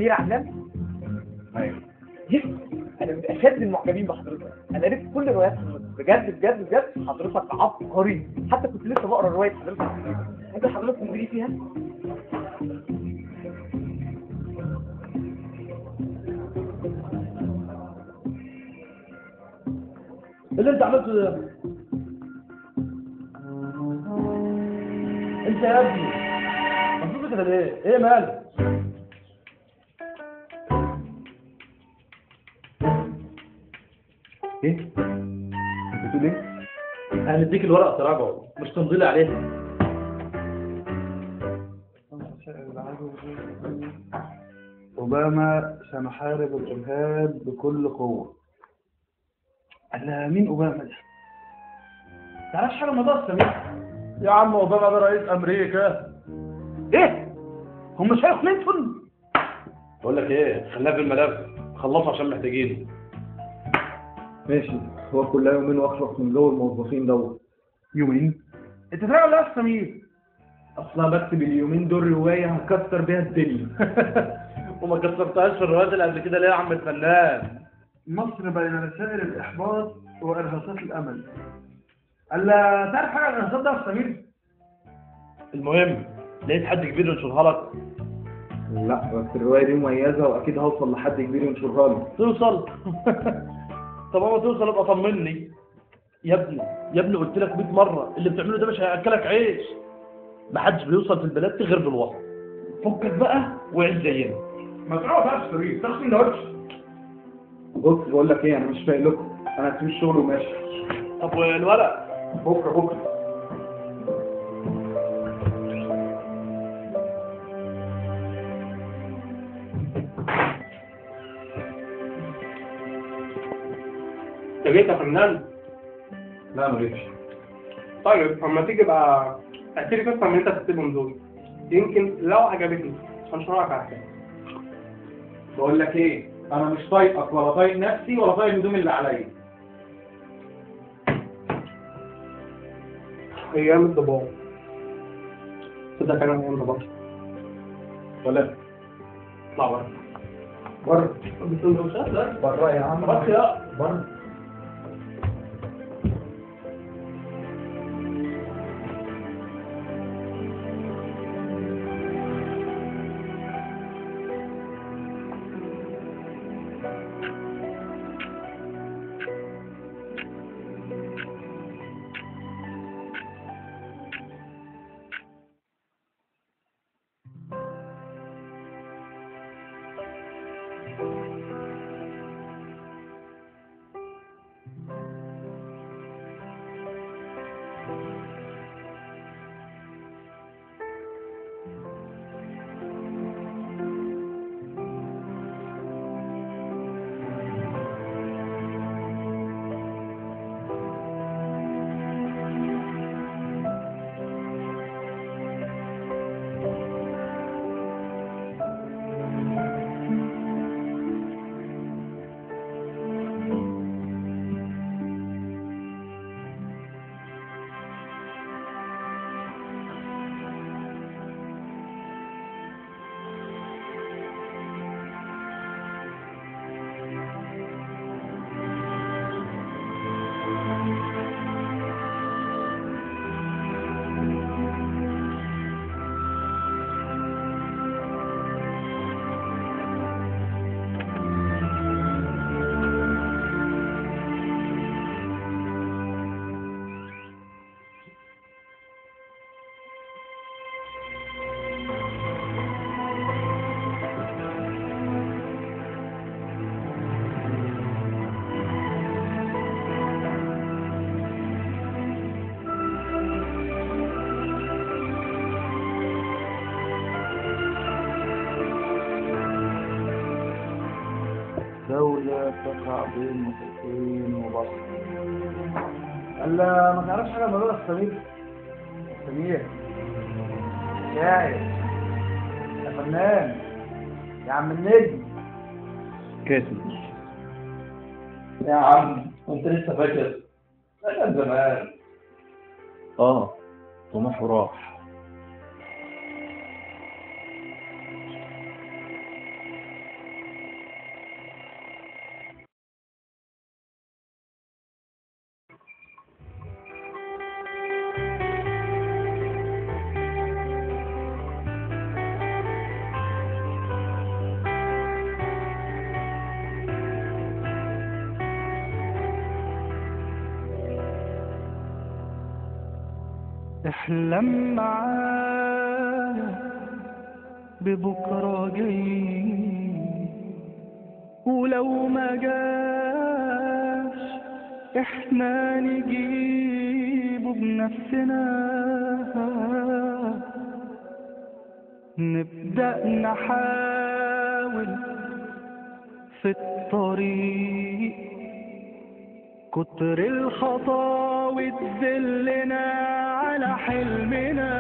سمير عدنان؟ ايوه. يس، انا من اشد المعجبين بحضرتك، انا قريت كل روايات حضرتك، بجد بجد بجد حضرتك عبقري، حتى كنت لسه بقرا روايه حضرتك انت حضرتك مديري فيها. ايه اللي انت عملته ده؟ انت يا ابني مبسوط كده ليه؟ ايه مالك؟ ايه؟ انت بتقول ايه؟ هنديك الورق تراجعه مش تمضي عليها. أوباما سنحارب الإرهاب بكل قوة. ألا مين أوباما ده؟ تعرفش حاجة موضوع سمير؟ يا عم اوباما ده رئيس امريكا. إيه؟ هم شايف كلينتون؟ بقول لك ايه، خلينا في الملف، خلصوا عشان محتاجينه. ماشي، هو كلها يومين واخلص من جو الموظفين دوت. يومين؟ أنت تراجع ولا يا سمير؟ اصلا بكتب اليومين دول روايه هكسر بيها الدنيا. وما كسرتهاش في الروايات اللي قبل كده ليه يا عم الفنان؟ مصر بين رسائل الإحباط وإرهاصات الأمل. ألا تعرف حاجة عن الإرهاصات ده يا سمير؟ المهم لقيت حد كبير ينشرها لك؟ لا بس الروايه دي مميزه واكيد هوصل لحد كبير ينشرها لي. توصل. طب اما توصل ابقى طمني. يا ابني يا ابني قلت لك 100 مره اللي بتعمله ده مش هياكلك عيش. محدش بيوصل في البلاد غير بالوسط. فكك بقى وعيش زينا. ما تروح بقى يا سمير، تاخد من وش. بص بقول لك ايه، انا مش فايق لكم، انا هسيب الشغل وماشي. طب والورق؟ بكره. انت جيت يا فنان؟ لا ما جيتش. طيب اما تيجي بقى احكي لي قصه من انت تكتبهم دول، يمكن لو عجبتني هنشرحك على حاجه. بقول لك ايه، انا مش طايقك ولا طايق نفسي ولا طايق الهدوم اللي عليا. ايام الضباب. تصدق كان ايام الضباب. ولا اطلع بره. بره. بالسندوتشات لا. بره يا عم. بس يا بره. دولة تقع بين محيطين وبحر. ألا ما تعرفش حاجة عن موضوع السمير؟ سمير شاعر يا فنان يا عم النجم كاتب. يا عم وانت لسه فاكر؟ ده كان زمان. طموحه راح. احلم معايا ببكرة جاي، ولو ما جاش احنا نجيبه بنفسنا، نبدأ نحاول في الطريق، كتر الخطاوي تدلنا على حلمنا.